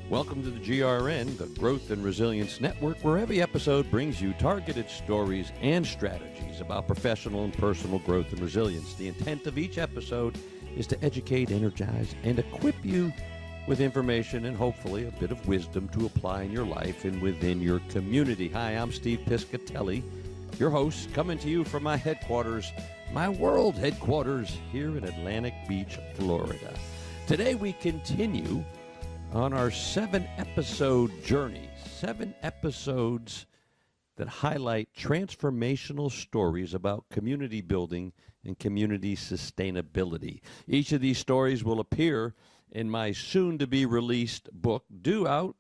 Welcome to the GRN, the Growth and Resilience Network, where every episode brings you targeted stories and strategies about professional and personal growth and resilience. The intent of each episode is to educate, energize, and equip you with information and hopefully a bit of wisdom to apply in your life and within your community. Hi, I'm Steve Piscitelli, your host, coming to you from my headquarters, my world headquarters here in Atlantic Beach, Florida. Today we continue on our 7-episode journey, 7 episodes that highlight transformational stories about community building and community sustainability. Each of these stories will appear in my soon-to-be-released book, due out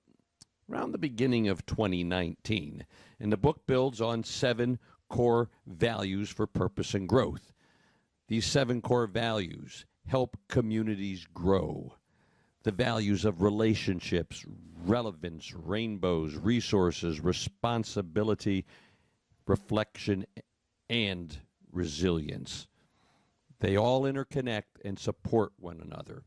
around the beginning of 2019. And the book builds on 7 core values for purpose and growth. These 7 core values help communities grow. The values of relationships, relevance, rainbows, resources, responsibility, reflection, and resilience. They all interconnect and support one another.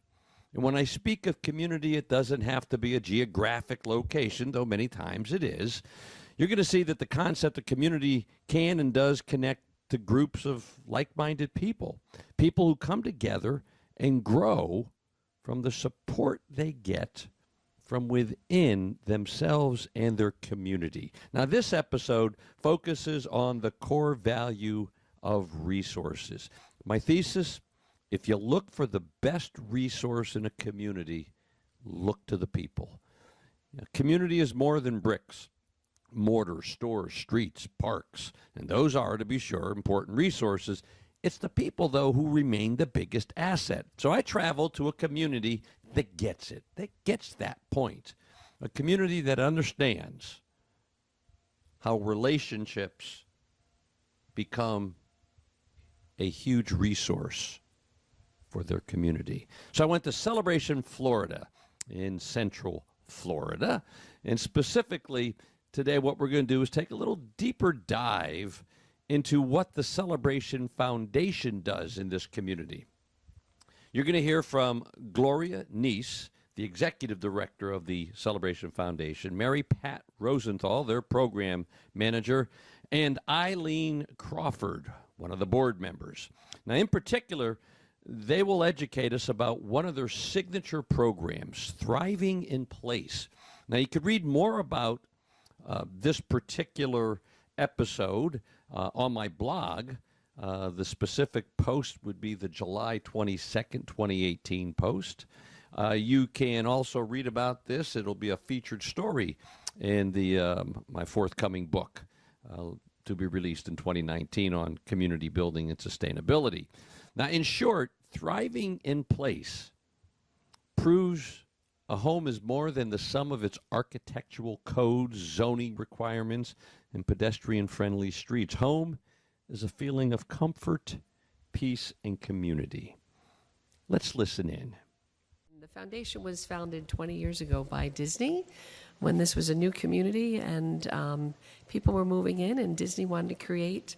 And when I speak of community, it doesn't have to be a geographic location, though many times it is. You're going to see that the concept of community can and does connect to groups of like-minded people, people who come together and grow from the support they get from within themselves and their community. Now, this episode focuses on the core value of resources. My thesis, if you look for the best resource in a community, look to the people. Community is more than bricks, mortar, stores, streets, parks, and those are, to be sure, important resources. It's the people, though, who remain the biggest asset. So I travel to a community that gets it, that gets that point. A community that understands how relationships become a huge resource for their community. So I went to Celebration, Florida, in Central Florida. And specifically, today what we're going to do is take a little deeper dive into what the Celebration Foundation does in this community. You're going to hear from Gloria Neese, the executive director of the Celebration Foundation, Mary Pat Rosenthal, their program manager, and Eileen Crawford, one of the board members. Now, in particular, they will educate us about one of their signature programs, Thriving in Place. Now, you could read more about this particular episode on my blog. The specific post would be the July 22nd, 2018 post. You can also read about this. It'll be a featured story in my forthcoming book to be released in 2019 on community building and sustainability. Now, in short, Thriving in Place proves a home is more than the sum of its architectural codes, zoning requirements, and pedestrian-friendly streets. Home is a feeling of comfort, peace, and community. Let's listen in. The foundation was founded 20 years ago by Disney when this was a new community and people were moving in, and Disney wanted to create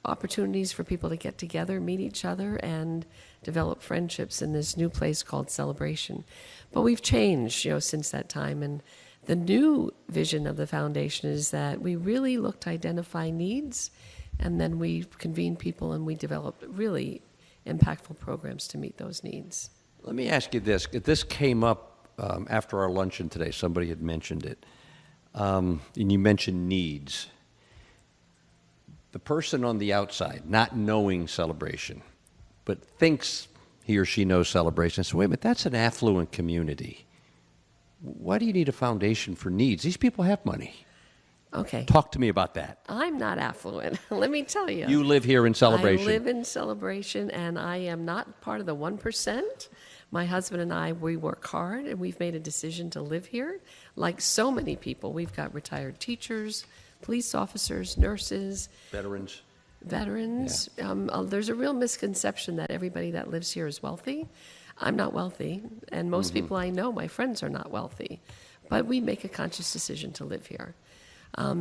opportunities for people to get together, meet each other, and develop friendships in this new place called Celebration. But we've changed, since that time, and the new vision of the foundation is that we really look to identify needs, and then we convene people and we develop really impactful programs to meet those needs. Let me ask you this. This came up after our luncheon today. Somebody had mentioned it. And you mentioned needs. The person on the outside, not knowing Celebration, but thinks he or she knows Celebration, says, wait a minute, that's an affluent community. Why do you need a foundation for needs? These people have money. Okay. Talk to me about that. I'm not affluent. Let me tell you. You live here in Celebration. I live in Celebration, and I am not part of the 1%, My husband and I, we work hard, and we've made a decision to live here. Like so many people, we've got retired teachers, police officers, nurses, Veterans. veterans. There's a real misconception that everybody that lives here is wealthy. I'm not wealthy, and most people I know, my friends, are not wealthy. But we make a conscious decision to live here.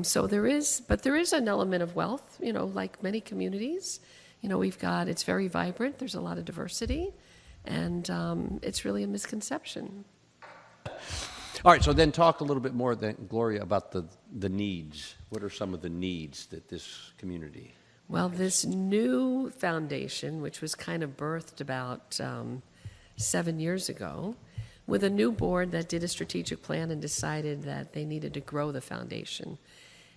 So there is an element of wealth, like many communities. It's very vibrant, there's a lot of diversity, and it's really a misconception. All right, so then talk a little bit more, then, Gloria, about the needs. What are some of the needs that this community has? Well, this new foundation, which was kind of birthed about 7 years ago, with a new board that did a strategic plan and decided that they needed to grow the foundation.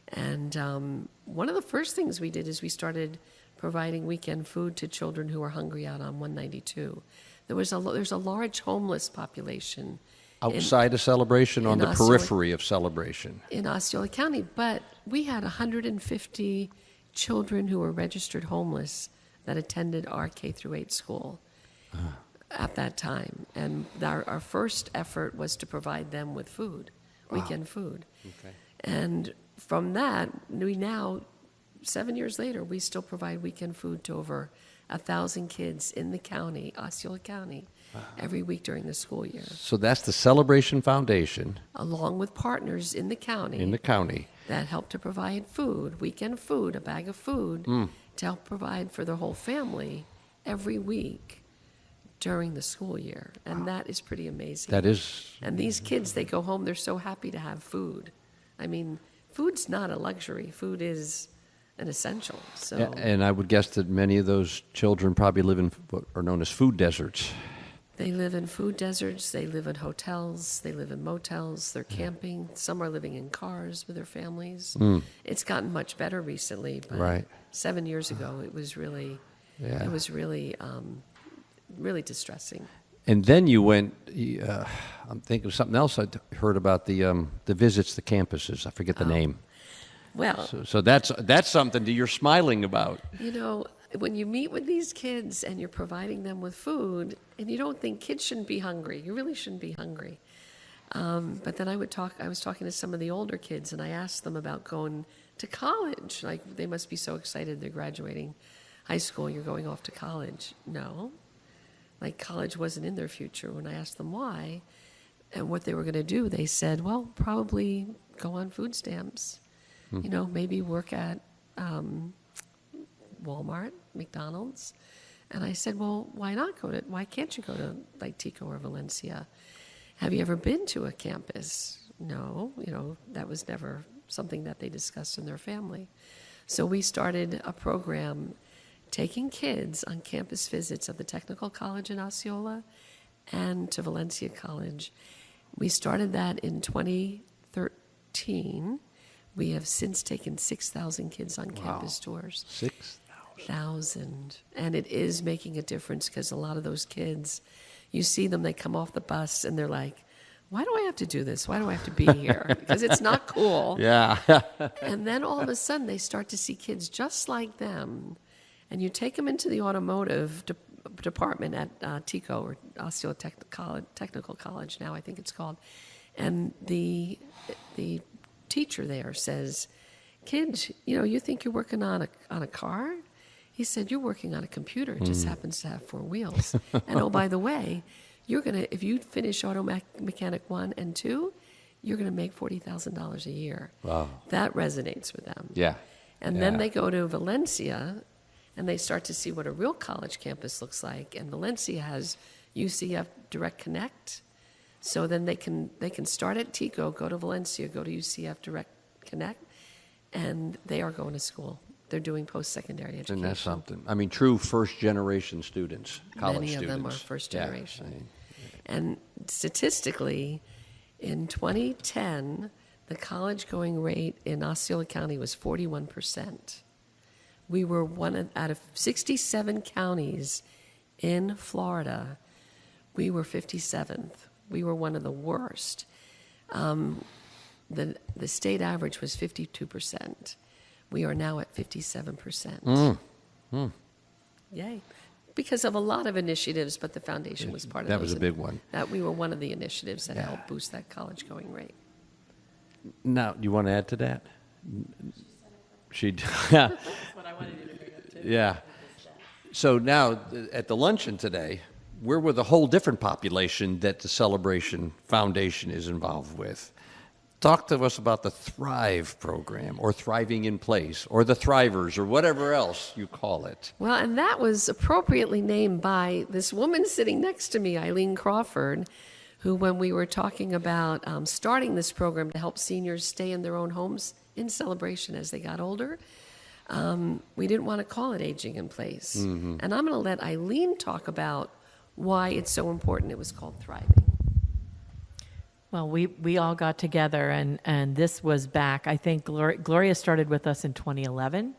And one of the first things we did is we started providing weekend food to children who were hungry out on 192. There's a large homeless population Outside of Celebration, on the Osceola, periphery of Celebration. in Osceola County, but we had 150 children who were registered homeless that attended our K through 8 school at that time. And our first effort was to provide them with food, weekend food. Okay. And from that, we now, 7 years later, we still provide weekend food to over 1,000 kids in the county, Osceola County, every week during the school year. So that's the Celebration Foundation Along with partners in the county. That help to provide food, weekend food, a bag of food, to help provide for the whole family every week during the school year. And that is pretty amazing. That is. And these kids, they go home, they're so happy to have food. I mean, food's not a luxury. Food is an essential. So. And I would guess that many of those children probably live in what are known as food deserts. They live in food deserts, they live in hotels, they live in motels, they're camping. Some are living in cars with their families. It's gotten much better recently, but 7 years ago it was really, really distressing. And then you went, I'm thinking of something else I'd heard about, the visits to campuses. I forget the name. Well, So that's something that you're smiling about. When you meet with these kids and you're providing them with food, and you don't think kids shouldn't be hungry, you really shouldn't be hungry. But then I was talking to some of the older kids, and I asked them about going to college. Like, they must be so excited they're graduating high school, you're going off to college. No. Like, college wasn't in their future. When I asked them why and what they were going to do, they said, well, probably go on food stamps. Maybe work at Walmart, McDonald's. And I said, well, why can't you go to like Tico or Valencia? Have you ever been to a campus? No, that was never something that they discussed in their family. So we started a program taking kids on campus visits of the Technical College in Osceola and to Valencia College. We started that in 2013. We have since taken 6,000 kids on campus tours. 6,000. And it is making a difference, because a lot of those kids, you see them, they come off the bus and they're like, why do I have to do this? Why do I have to be here? Because it's not cool. Yeah. And then all of a sudden they start to see kids just like them. And you take them into the automotive department at TICO, or Osceola Technical College now, I think it's called. And the teacher there says, kids, you think you're working on a car? He said, you're working on a computer. It just happens to have 4 wheels. And oh, by the way, if you finish auto mechanic 1 and 2, you're going to make $40,000 a year. Wow. That resonates with them. Yeah. And then they go to Valencia, and they start to see what a real college campus looks like. And Valencia has UCF Direct Connect. So then they can start at Tico, go to Valencia, go to UCF Direct Connect, and they are going to school. They're doing post-secondary education. And that's something. I mean, true first-generation students, college Many students. of them are first generation. Yeah. And statistically, in 2010, the college-going rate in Osceola County was 41%. We were out of 67 counties in Florida, we were 57th. We were one of the worst. The state average was 52%. We are now at 57%. Yay. because of a lot of initiatives, but the foundation was part of That those. was a big one. That we were one of the initiatives that helped boost that college going rate. Now, you want to add to that? Yeah. That's what I wanted you to bring up too. Yeah. So now, at the luncheon today, we're with a whole different population that the Celebration Foundation is involved with. Talk to us about the Thrive program, or Thriving in Place, or the Thrivers, or whatever else you call it. Well, and that was appropriately named by this woman sitting next to me, Eileen Crawford, who, when we were talking about starting this program to help seniors stay in their own homes in Celebration as they got older, we didn't want to call it Aging in Place. And I'm going to let Eileen talk about why it's so important it was called Thriving. Well, we all got together, and this was back, I think Gloria started with us in 2011,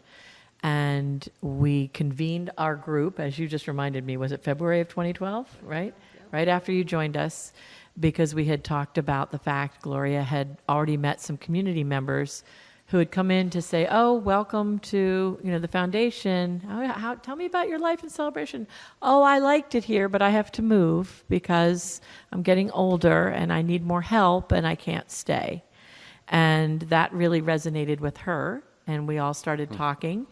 and we convened our group, as you just reminded me, was it February of 2012, right? Yeah. Right after you joined us, because we had talked about the fact Gloria had already met some community members who had come in to say, "Oh, welcome to the foundation. Tell me about your life in Celebration." "Oh, I liked it here, but I have to move because I'm getting older and I need more help and I can't stay." And that really resonated with her, and we all started talking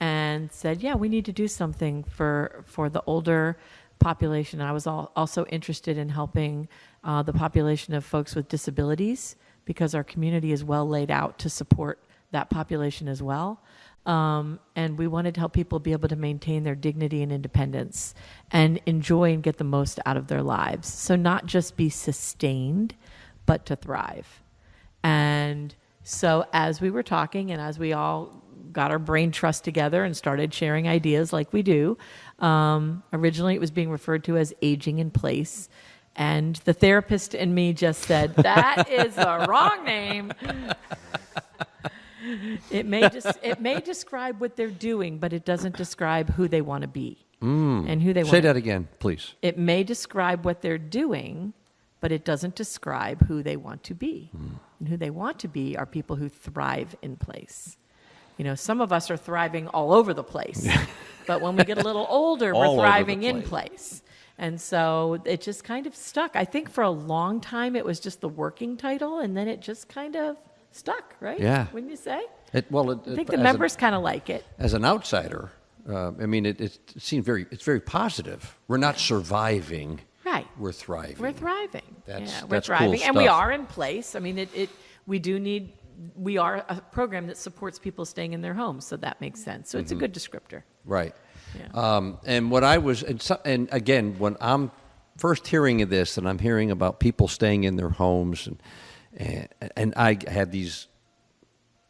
and said, "Yeah, we need to do something for the older population." I was also interested in helping the population of folks with disabilities, because our community is well laid out to support that population as well. And we wanted to help people be able to maintain their dignity and independence and enjoy and get the most out of their lives. So not just be sustained, but to thrive. And so as we were talking and as we all got our brain trust together and started sharing ideas like we do, originally it was being referred to as Aging in Place. And the therapist in me just said, "That is the wrong name." It may describe what they're doing, but it doesn't describe who they want to be and who they want. Say that again, please. It may describe what they're doing, but it doesn't describe who they want to be. And who they want to be are people who thrive in place. Some of us are thriving all over the place, but when we get a little older, we're thriving in place. And so it just kind of stuck. I think for a long time it was just the working title, and then it just kind of stuck, right? Yeah. Wouldn't you say? I think the members kind of like it. As an outsider, it seems it's very positive. We're not surviving. Right. We're thriving. We're thriving. That's thriving, cool and we stuff. are in place. We are a program that supports people staying in their homes, so that makes sense. So it's a good descriptor. Right. Yeah. And what I was, and again, when I'm first hearing of this, and I'm hearing about people staying in their homes, and I had these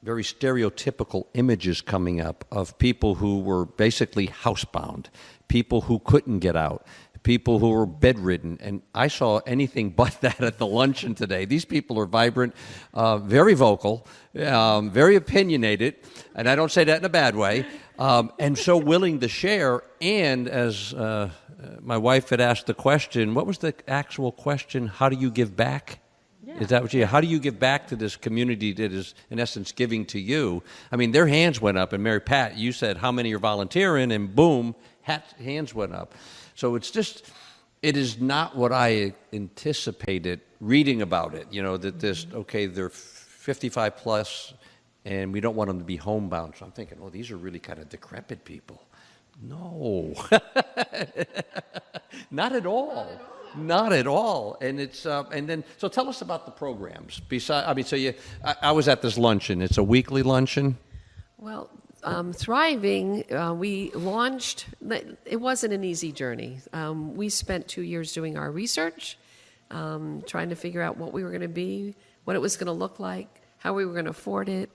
very stereotypical images coming up of people who were basically housebound, people who couldn't get out, people who were bedridden, and I saw anything but that at the luncheon today. These people are vibrant, very vocal, very opinionated, and I don't say that in a bad way, and so willing to share. And as my wife had asked the question, what was the actual question? How do you give back? Yeah. Is that what you? How do you give back to this community that is, in essence, giving to you? I mean, their hands went up, and Mary Pat, you said, "How many are volunteering?" And boom, hands went up. So it is not what I anticipated reading about it, that they're 55 plus and we don't want them to be homebound. So I'm thinking, these are really kind of decrepit people. No, not at all. Not at all. And it's, so tell us about the programs. I was at this luncheon. It's a weekly luncheon. Well, Thriving, we launched, it wasn't an easy journey. We spent 2 years doing our research, trying to figure out what we were going to be, what it was going to look like, how we were going to afford it,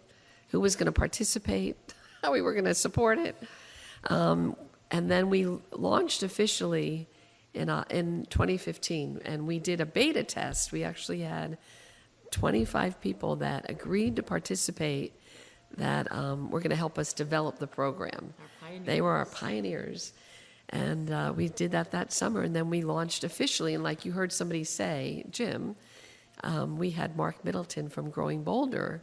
who was going to participate, how we were going to support it. And then we launched officially in 2015, and we did a beta test. We actually had 25 people that agreed to participate that were going to help us develop the program. They were our pioneers. And we did that summer, and then we launched officially. And like you heard somebody say, Jim, we had Mark Middleton from Growing Boulder.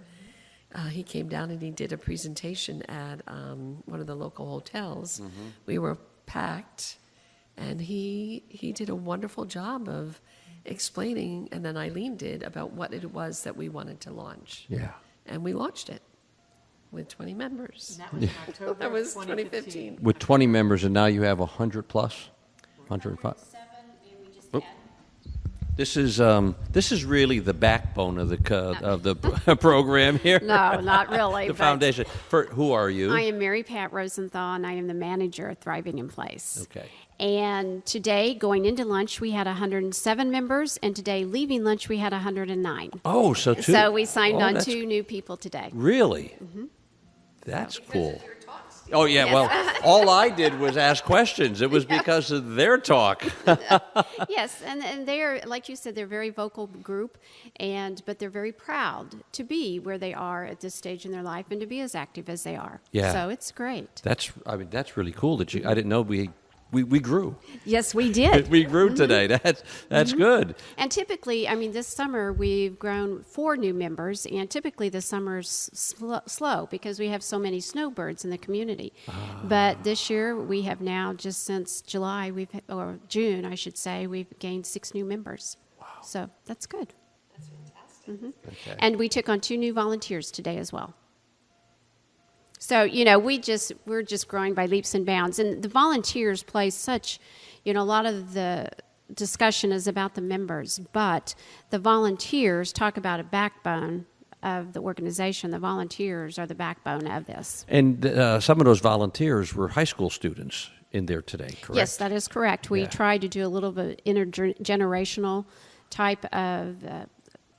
He came down and he did a presentation at one of the local hotels. We were packed, And he did a wonderful job of explaining, and then Eileen did, about what it was that we wanted to launch. Yeah. And we launched it with 20 members. That was in October That was 2015. 2015. With 20 members, and now you have 100 plus? 105? This is really the backbone of the program here. No, not really. The but foundation. Who are you? I am Mary Pat Rosenthal, and I am the manager of Thriving in Place. Okay. And today, going into lunch, we had 107 members, and today, leaving lunch, we had 109. Oh, so two. So we signed on that's- 2 new people today. Really? That's cool. Oh, yeah. Well, all I did was ask questions. It was because of their talk. Yes, and they're, like you said, they're a very vocal group, but they're very proud to be where they are at this stage in their life and to be as active as they are. Yeah. So it's great. That's really cool that I didn't know we grew. Yes, we did. We grew today. That's good. And typically, I mean, this summer we've grown 4 new members, and typically the summer's slow because we have so many snowbirds in the community. But this year we have now, just since July, or June, I should say, we've gained 6 new members. Wow. So that's good. That's fantastic. Okay. And we took on 2 new volunteers today as well. So, we're just growing by leaps and bounds. And the volunteers play such, a lot of the discussion is about the members, but the volunteers talk about a backbone of the organization. The volunteers are the backbone of this. And some of those volunteers were high school students in there today, correct? Yes, that is correct. We Yeah. tried to do a little bit intergenerational type of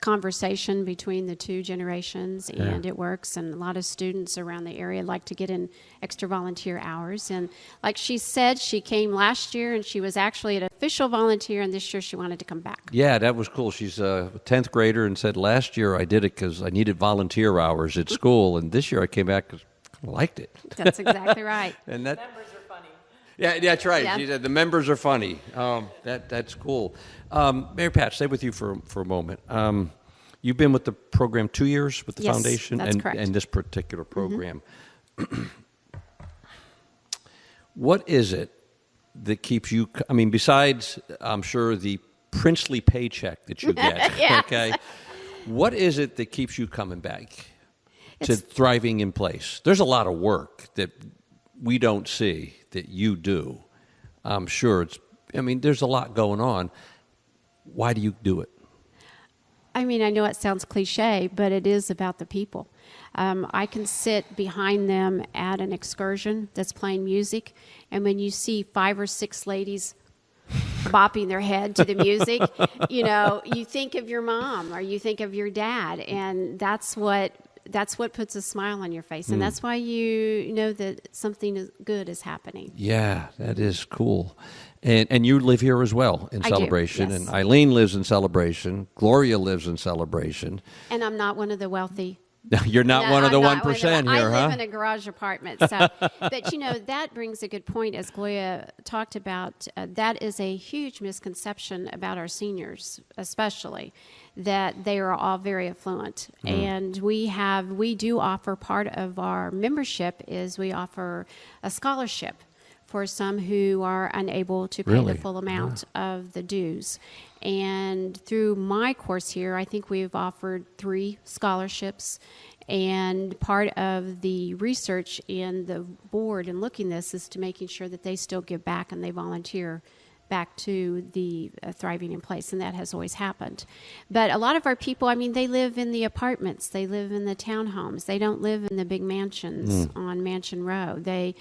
conversation between the 2 generations, and it works. And a lot of students around the area like to get in extra volunteer hours. And like she said, she came last year, and she was actually an official volunteer, and this year she wanted to come back. Yeah, that was cool. She's a 10th grader and said, last year I did it because I needed volunteer hours at school, and this year I came back because I liked it. That's exactly right. And that, Members are funny. yeah, that's right. Yeah. She said the members are funny. That's cool. Mary Pat, stay with you for a moment. You've been with the program 2 years with the Yes, foundation that's correct. and this particular program. What is it that keeps you, besides, I'm sure, the princely paycheck that you get, Yes. okay? What is it that keeps you coming back to Thriving in Place? There's a lot of work that we don't see that you do. I'm sure there's a lot going on. Why do you do it? I mean, I know it sounds cliche, but it is about the people. I can sit behind them at an excursion that's playing music, and when you see 5 or 6 ladies bopping their head to the music, you think of your mom or you think of your dad, and that's what puts a smile on your face, and that's why you know that something good is happening. Yeah, that is cool. And you live here as well in I do, Celebration, yes. and Eileen lives in Celebration. Gloria lives in Celebration. And I'm not one of the wealthy. You're not one of the I'm not 1% I here, live huh? in a garage apartment. So, but that brings a good point, as Gloria talked about. That is a huge misconception about our seniors, especially, that they are all very affluent. And we do offer, part of our membership is we offer a scholarship for some who are unable to pay Really? the full amount of the dues. And through my course here, I think we've offered 3 scholarships. And part of the research in the board and looking this is to making sure that they still give back and they volunteer back to the Thriving in Place, and that has always happened. But a lot of our people, they live in the apartments, they live in the townhomes, they don't live in the big mansions on Mansion Row. They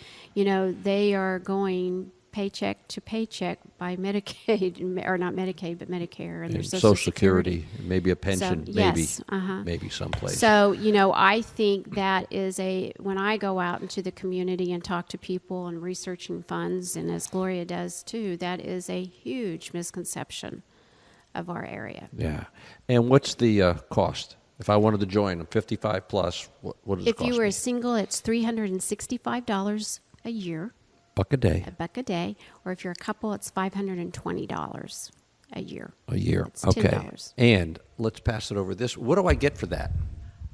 are going paycheck to paycheck by Medicaid, or not Medicaid, but Medicare, and their Social Security, maybe a pension, yes, maybe someplace. So, I think that is when I go out into the community and talk to people and researching funds, and as Gloria does too, that is a huge misconception of our area. Yeah. And what's the cost? If I wanted to join, I'm 55 plus, what does it If cost you were me? a single, it's $365 a year, Buck a day, $1 a day, or if you're a couple, it's $520 a year. a year. It's Okay. $10. And let's pass it over this. What do I get for that?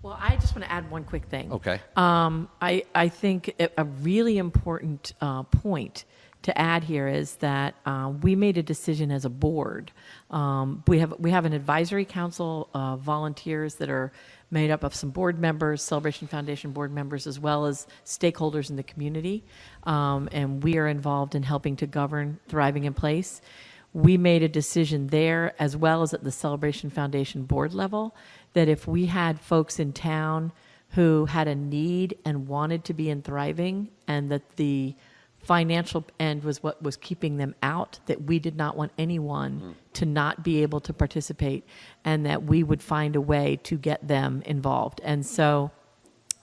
Well, I just want to add one quick thing. Okay. I think a really important point to add here is that we made a decision as a board. We have an advisory council of volunteers that are made up of some board members, Celebration Foundation board members, as well as stakeholders in the community. And we are involved in helping to govern Thriving in Place. We made a decision there, as well as at the Celebration Foundation board level, that if we had folks in town who had a need and wanted to be in Thriving, and that the financial end was what was keeping them out, that we did not want anyone to not be able to participate, and that we would find a way to get them involved. And so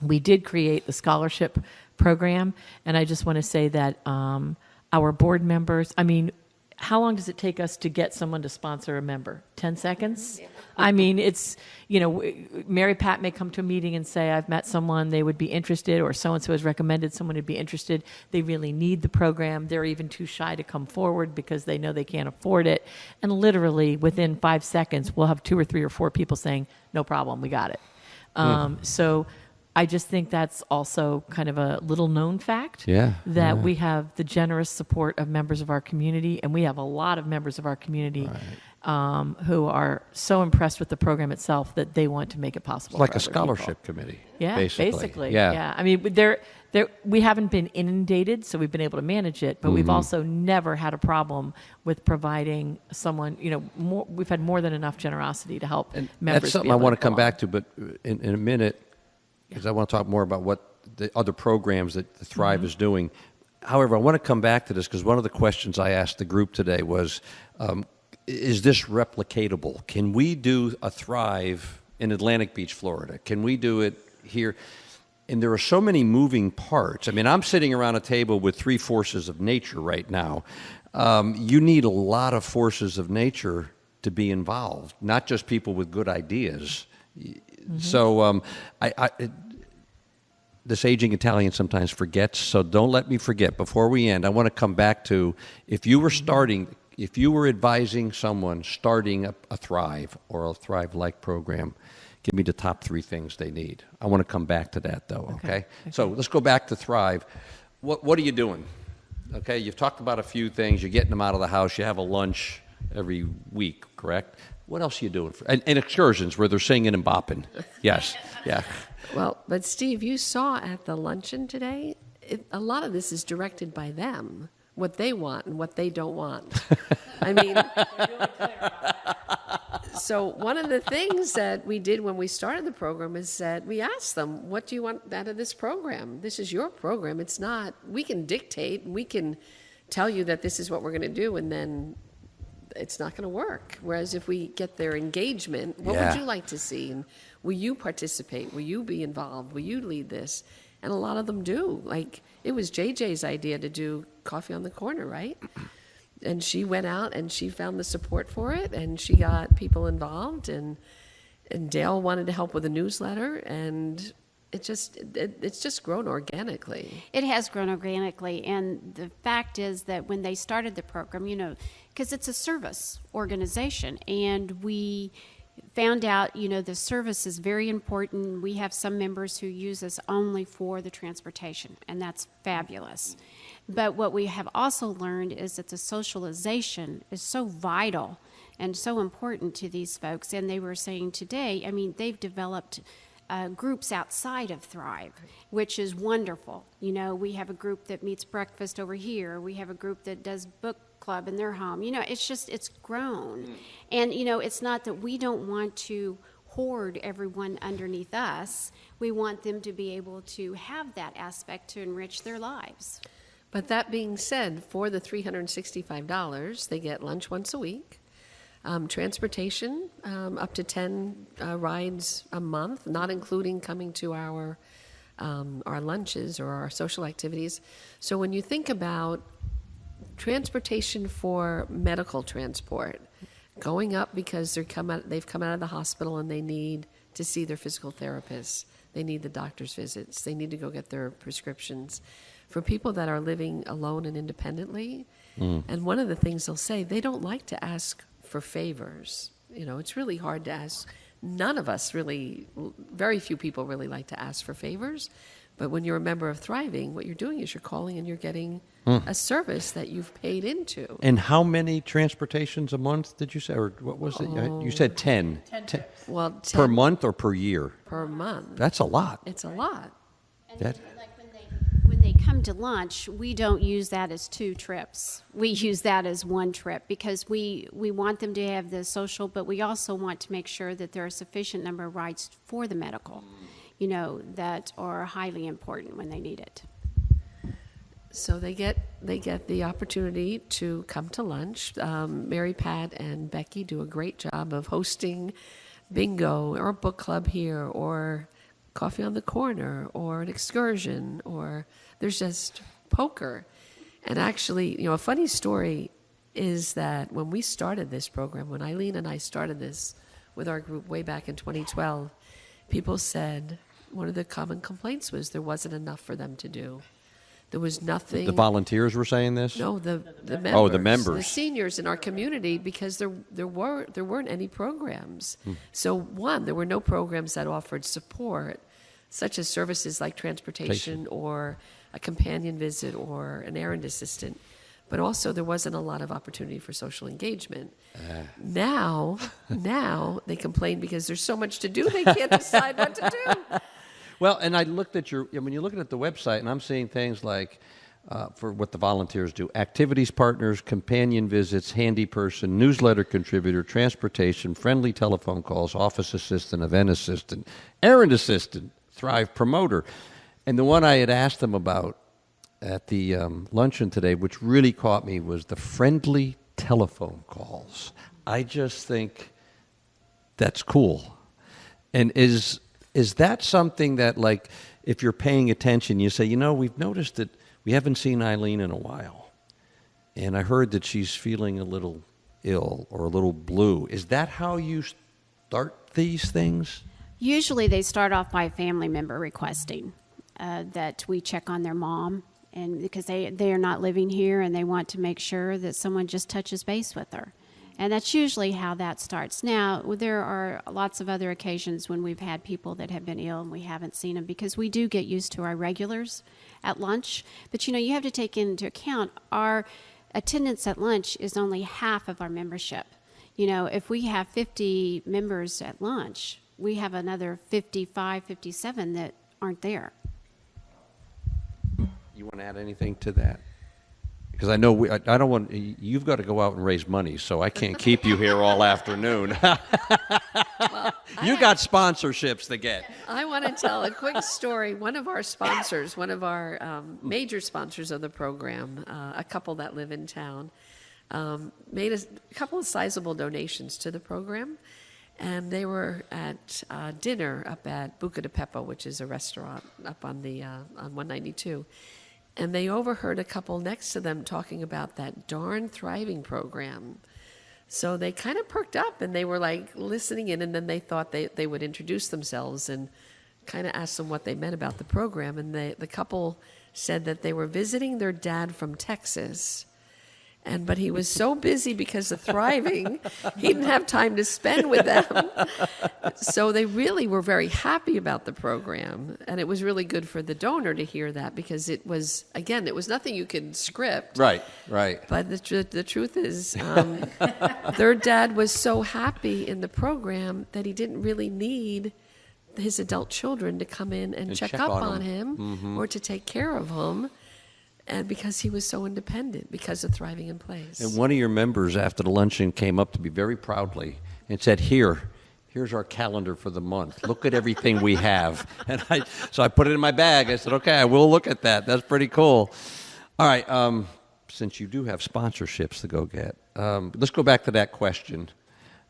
we did create the scholarship program, and I just want to say that our board members, I mean, how long does it take us to get someone to sponsor a member? 10 seconds? Yeah. I mean, it's, you know, Mary Pat may come to a meeting and say, I've met someone, they would be interested, or so-and-so has recommended someone would be interested. They really need the program. They're even too shy to come forward because they know they can't afford it. And literally within 5 seconds, we'll have 2 or 3 or 4 people saying, no problem, we got it. So I just think that's also kind of a little known fact that we have the generous support of members of our community, and we have a lot of members of our community who are so impressed with the program itself that they want to make it possible. It's like for a other scholarship people. committee. Yeah, basically. Yeah. I mean, we haven't been inundated, so we've been able to manage it, but we've also never had a problem with providing someone, you know, we've had more than enough generosity to help And members. that's something be I able want to come go back on. to, but in a minute, because I want to talk more about what the other programs that the Thrive is doing. However, I want to come back to this because one of the questions I asked the group today was, is this replicatable? Can we do a Thrive in Atlantic Beach, Florida? Can we do it here? And there are so many moving parts. I mean, I'm sitting around a table with 3 forces of nature right now. You need a lot of forces of nature to be involved, not just people with good ideas. So this aging Italian sometimes forgets, so don't let me forget. Before we end, I want to come back to if you were advising someone starting a Thrive or a Thrive-like program, give me the top 3 things they need. I want to come back to that, though, okay? So let's go back to Thrive. What are you doing? Okay, you've talked about a few things. You're getting them out of the house. You have a lunch every week, correct? What else are you doing? And excursions where they're singing and bopping. Yes, yeah. Well, but Steve, you saw at the luncheon today, a lot of this is directed by them, what they want and what they don't want. I mean, so one of the things that we did when we started the program is that we asked them, what do you want out of this program? This is your program. It's not, we can dictate, we can tell you that this is what we're going to do, and then it's not going to work. Whereas if we get their engagement, what would you like to see? And will you participate? Will you be involved? Will you lead this? And a lot of them do. Like, it was JJ's idea to do Coffee on the Corner, right? And she went out and she found the support for it, and she got people involved, and Dale wanted to help with a newsletter, and it's just grown organically. It has grown organically, and the fact is that when they started the program, you know, because it's a service organization, and we found out, you know, the service is very important. We have some members who use us only for the transportation, and that's fabulous. But what we have also learned is that the socialization is so vital and so important to these folks. And they were saying today, I mean, they've developed groups outside of Thrive, which is wonderful. You know, we have a group that meets breakfast over here. We have a group that does book club in their home. You know, it's grown. And, you know, it's not that we don't want to hoard everyone underneath us. We want them to be able to have that aspect to enrich their lives. But that being said, for the $365, they get lunch once a week, transportation, up to 10 rides a month, not including coming to our lunches or our social activities. So when you think about transportation for medical transport, going up because they've come out of the hospital and they need to see their physical therapists, they need the doctor's visits, they need to go get their prescriptions. For people that are living alone and independently, and one of the things they'll say, they don't like to ask for favors. You know, it's really hard to ask. None of us really, very few people really like to ask for favors, But when you're a member of Thriving, what you're doing is you're calling and you're getting a service that you've paid into. And how many transportations a month did you say? Or what was it? You said 10. 10 Well, per month or per year? per month. That's a lot. It's a lot. And That- like when they come to lunch, we don't use that as 2 trips. We use that as 1 trip because we want them to have the social, but we also want to make sure that there are a sufficient number of rides for the medical, that are highly important when they need it. So they get the opportunity to come to lunch. Mary Pat and Becky do a great job of hosting bingo or a book club here or coffee on the corner or an excursion or there's just poker. And actually, a funny story is that when we started this program, when Eileen and I started this with our group way back in 2012, people said one of the common complaints was there wasn't enough for them to do. There was nothing. The volunteers were saying this? No, the members. Oh, the members. The seniors in our community, because there weren't any programs. So there were no programs that offered support, such as services like transportation or a companion visit or an errand assistant. But also there wasn't a lot of opportunity for social engagement. Now they complain because there's so much to do they can't decide what to do. Well, and I looked at when you're looking at the website, and I'm seeing things like, for what the volunteers do, activities partners, companion visits, handy person, newsletter contributor, transportation, friendly telephone calls, office assistant, event assistant, errand assistant, Thrive promoter. And the one I had asked them about at the luncheon today, which really caught me, was the friendly telephone calls. I just think that's cool. And is that something that, like, if you're paying attention, you say, we've noticed that we haven't seen Eileen in a while, and I heard that she's feeling a little ill or a little blue. Is that how you start these things? Usually they start off by a family member requesting that we check on their mom, and because they are not living here and they want to make sure that someone just touches base with her. And that's usually how that starts. Now, there are lots of other occasions when we've had people that have been ill and we haven't seen them because we do get used to our regulars at lunch. But, you have to take into account our attendance at lunch is only half of our membership. If we have 50 members at lunch, we have another 55, 57 that aren't there. You want to add anything to that? Because I know I don't want. You've got to go out and raise money, so I can't keep you here all afternoon. You got sponsorships to get. I want to tell a quick story. One of our sponsors, one of our major sponsors of the program, a couple that live in town, made a couple of sizable donations to the program, and they were at dinner up at Buca di Beppo, which is a restaurant up on 192. And they overheard a couple next to them talking about that darn Thriving program. So they kind of perked up and they were like listening in, and then they thought they would introduce themselves and kind of ask them what they meant about the program. And the couple said that they were visiting their dad from Texas. But he was so busy because of Thriving, he didn't have time to spend with them. So they really were very happy about the program. And it was really good for the donor to hear that because it was nothing you could script. Right. But the truth is, their dad was so happy in the program that he didn't really need his adult children to come in and check up on him or to take care of him. And because he was so independent, because of Thriving in Place. And one of your members after the luncheon came up to me very proudly and said, here's our calendar for the month. Look at everything we have. And so I put it in my bag. I said, okay, I will look at that. That's pretty cool. All right, since you do have sponsorships to go get, let's go back to that question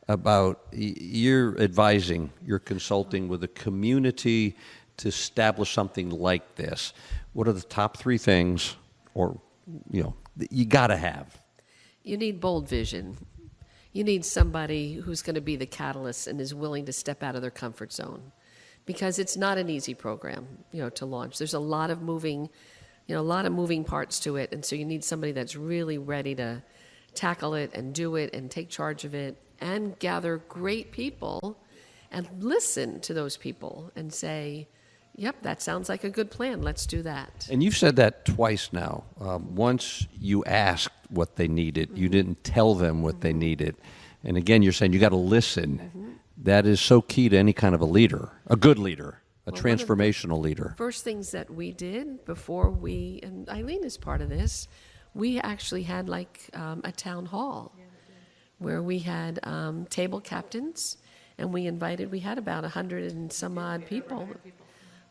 about you're advising, you're consulting with a community to establish something like this. What are the top 3 things you got to have? You need bold vision. You need somebody who's going to be the catalyst and is willing to step out of their comfort zone, because it's not an easy program, to launch. There's a lot of moving parts to it, and so you need somebody that's really ready to tackle it and do it and take charge of it and gather great people and listen to those people and say, yep, that sounds like a good plan. Let's do that. And you've said that twice now. Once you asked what they needed, you didn't tell them what they needed. And again, you're saying you got to listen. That is so key to any kind of a leader, a good leader, a transformational leader. First things that we did before we, and Eileen is part of this, we actually had like a town hall where we had table captains, and we had about 100 and some odd people,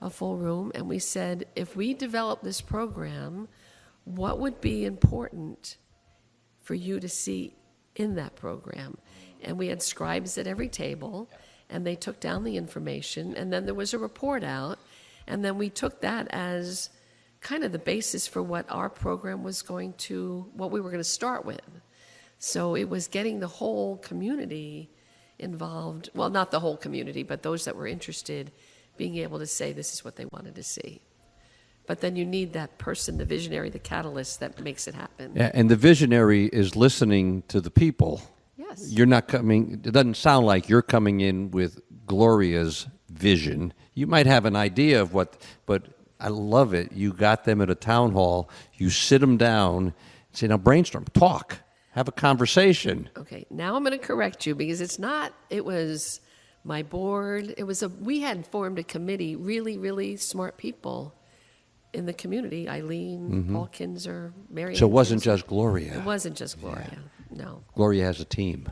a full room, and we said, if we develop this program, what would be important for you to see in that program? And we had scribes at every table, and they took down the information, and then there was a report out, and then we took that as kind of the basis for what our program was what we were going to start with. So it was getting the whole community involved, well, not the whole community, but those that were interested, being able to say this is what they wanted to see. But then you need that person, the visionary, the catalyst that makes it happen. Yeah, and the visionary is listening to the people. Yes. You're not coming, it doesn't sound like you're coming in with Gloria's vision. You might have an idea of what, but I love it. You got them at a town hall, you sit them down, say, now brainstorm, talk, have a conversation. Okay, now I'm going to correct you because it was my board, we had formed a committee, really, really smart people in the community, Eileen, Paul Kinzer, Mary. So it wasn't just Gloria. It wasn't just Gloria, no. Gloria has a team.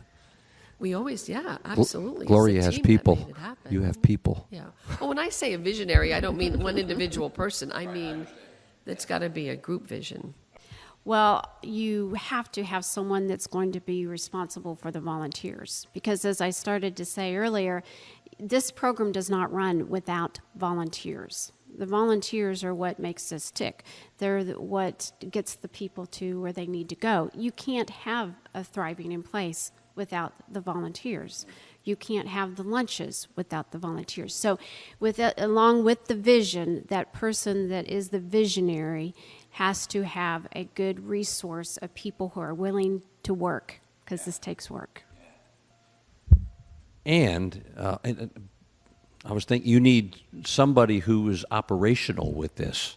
We always, absolutely. Gloria It's a has team that people. made it happen. You have people. Yeah. Well, when I say a visionary, I don't mean one individual person. I mean, it's got to be a group vision. Well, you have to have someone that's going to be responsible for the volunteers. Because as I started to say earlier, this program does not run without volunteers. The volunteers are what makes us tick. They're what gets the people to where they need to go. You can't have a thriving in place without the volunteers. You can't have the lunches without the volunteers. So along with the vision, that person that is the visionary has to have a good resource of people who are willing to work, because this takes work. And I was thinking you need somebody who is operational with this.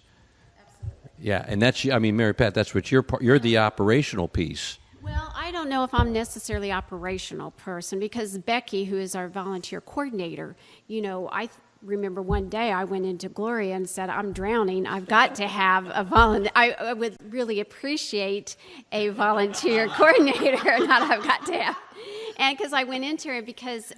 Absolutely. Yeah, and that's, I mean, Mary Pat, that's what you're the operational piece. Well, I don't know if I'm necessarily operational person, because Becky, who is our volunteer coordinator, I remember one day I went into Gloria and said, I'm drowning. I've got to have a volunteer. I would really appreciate a volunteer coordinator, not I've got to have. And because I went into it because,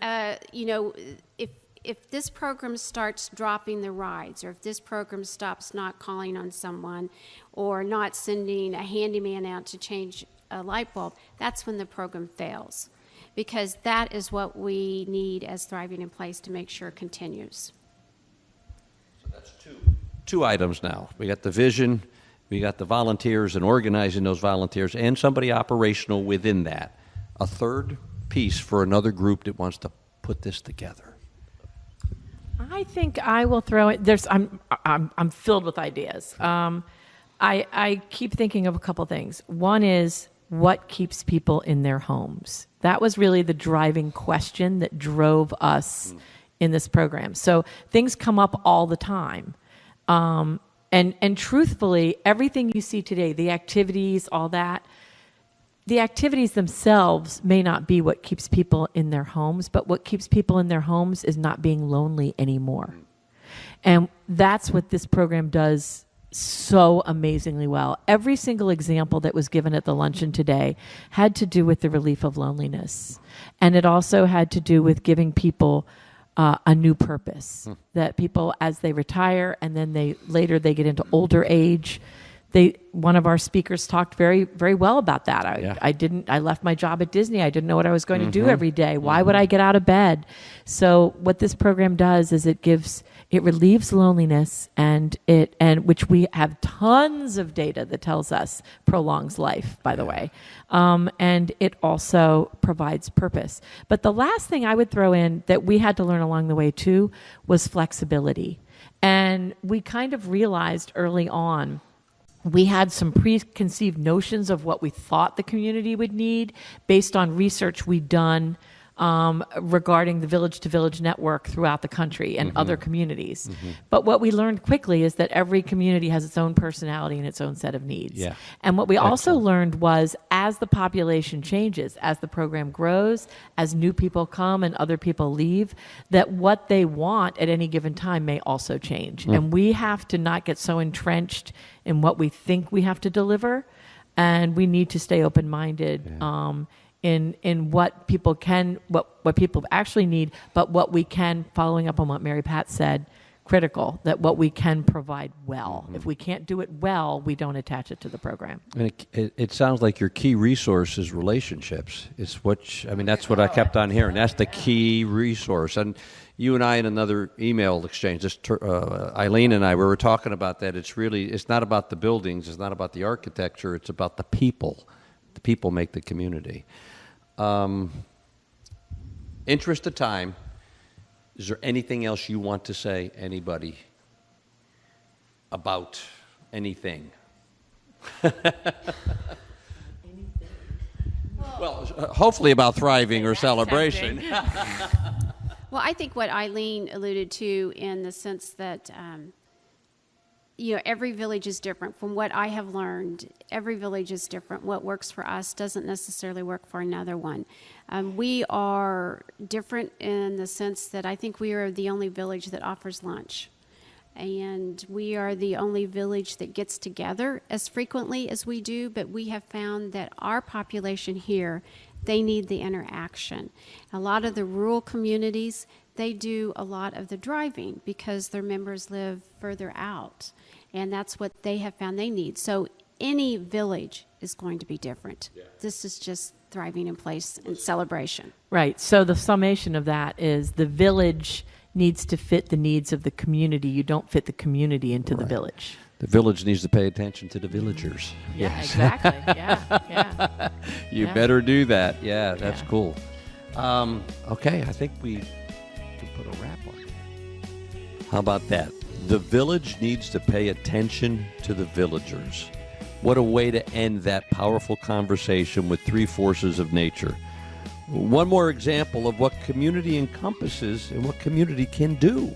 if this program starts dropping the rides, or if this program stops not calling on someone or not sending a handyman out to change a light bulb, that's when the program fails, because that is what we need as Thriving in Place to make sure it continues. So that's two items now. We got the vision, we got the volunteers and organizing those volunteers, and somebody operational within that. A third piece for another group that wants to put this together. I think I will throw it. I'm filled with ideas. I keep thinking of a couple things. One is, what keeps people in their homes? That was really the driving question that drove us in this program. So things come up all the time. And truthfully, everything you see today, the activities, all that, the activities themselves may not be what keeps people in their homes, but what keeps people in their homes is not being lonely anymore. And that's what this program does so amazingly well. Every single example that was given at the luncheon today had to do with the relief of loneliness. And it also had to do with giving people a new purpose, that people, as they retire and then later they get into older age, one of our speakers talked very, very well about that. I left my job at Disney. I didn't know what I was going to do every day. Why would I get out of bed? So what this program does is it relieves loneliness, and which we have tons of data that tells us prolongs life, by the way. And it also provides purpose. But the last thing I would throw in that we had to learn along the way too was flexibility. And we kind of realized early on, we had some preconceived notions of what we thought the community would need based on research we'd done regarding the village-to-village network throughout the country and other communities. But what we learned quickly is that every community has its own personality and its own set of needs. Yeah. And what we also learned was as the population changes, as the program grows, as new people come and other people leave, that what they want at any given time may also change. And we have to not get so entrenched in what we think we have to deliver, and we need to stay open-minded in what people can, what people actually need, but what we can, following up on what Mary Pat said, critical, that what we can provide well. If we can't do it well, we don't attach it to the program. And it sounds like your key resource is relationships. It's that's what I kept on hearing. That's the key resource. And you and I in another email exchange, Eileen and I, we were talking about that. It's not about the buildings. It's not about the architecture. It's about the people. The people make the community. Interest of time. Is there anything else you want to say, anybody, about anything? Well, hopefully about thriving or celebration. Well, I think what Eileen alluded to in the sense that, every village is different. From what I have learned, every village is different. What works for us doesn't necessarily work for another one. We are different in the sense that I think we are the only village that offers lunch. And we are the only village that gets together as frequently as we do, but we have found that our population here, they need the interaction. A lot of the rural communities, they do a lot of the driving because their members live further out. And that's what they have found they need. So any village is going to be different. Yeah. This is just thriving in place and celebration. Right. So the summation of that is the village needs to fit the needs of the community. You don't fit the community into the village. The village needs to pay attention to the villagers. Yeah, yes. Exactly. Yeah. You better do that. Yeah, that's cool. Okay, I think we can put a wrap on it. How about that? The village needs to pay attention to the villagers. What a way to end that powerful conversation with three forces of nature. One more example of what community encompasses and what community can do.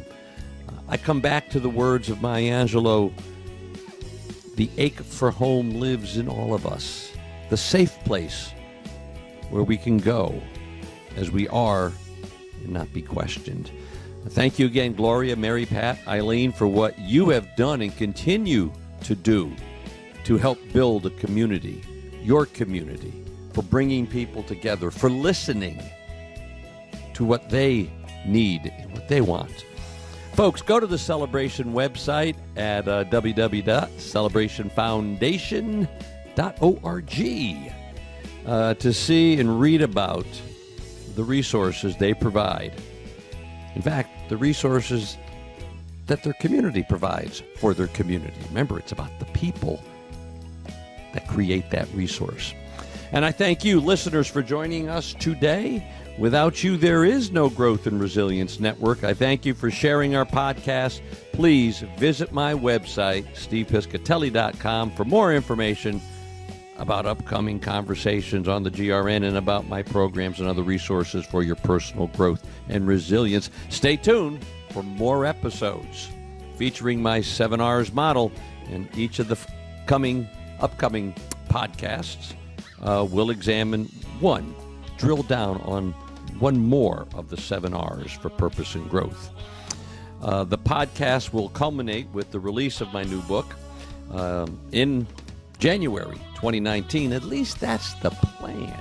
I come back to the words of Maya Angelou. The ache for home lives in all of us. The safe place where we can go as we are and not be questioned. Thank you again, Gloria, Mary Pat, Eileen, for what you have done and continue to do to help build a community, your community, for bringing people together, for listening to what they need and what they want. Folks, go to the Celebration website at www.celebrationfoundation.org to see and read about the resources they provide. In fact, the resources that their community provides for their community. Remember, it's about the people that create that resource. And I thank you, listeners, for joining us today. Without you, there is no Growth and Resilience Network. I thank you for sharing our podcast. Please visit my website, stevepiscitelli.com, for more information about upcoming conversations on the GRN and about my programs and other resources for your personal growth and resilience. Stay tuned for more episodes featuring my 7 R's model, and each of the upcoming podcasts will examine drill down on one more of the 7 R's for purpose and growth. The podcast will culminate with the release of my new book in January 2019. At least that's the plan.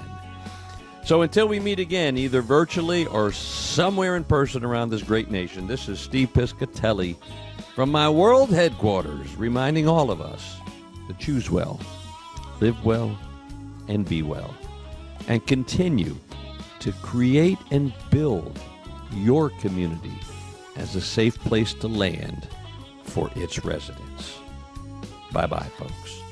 So until we meet again, either virtually or somewhere in person around this great nation, this is Steve Piscitelli from my world headquarters, reminding all of us to choose well, live well, and be well, and continue to create and build your community as a safe place to land for its residents. Bye-bye, folks.